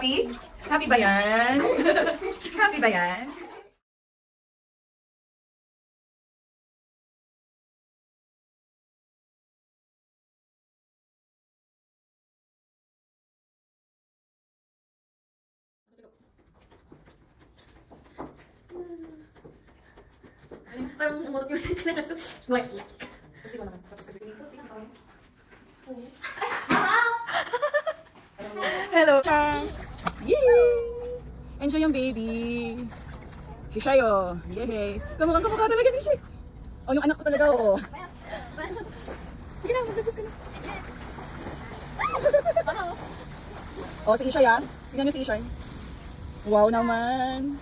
Happy? Happy ba yan? Happy ba yan? Parang umulot yung sila na wait. Kasi ko naman. Tapos kasi ko. Hello, Chang. Yay! Enjoy yung baby. Si Shayo. Yay! Kamukha talaga ni Shay. Oh, yung anak ko talaga, oo. Sige na, maglabas ka na. Oh, si Ishay ah. Tingnan niyo si Ishay. Wow naman.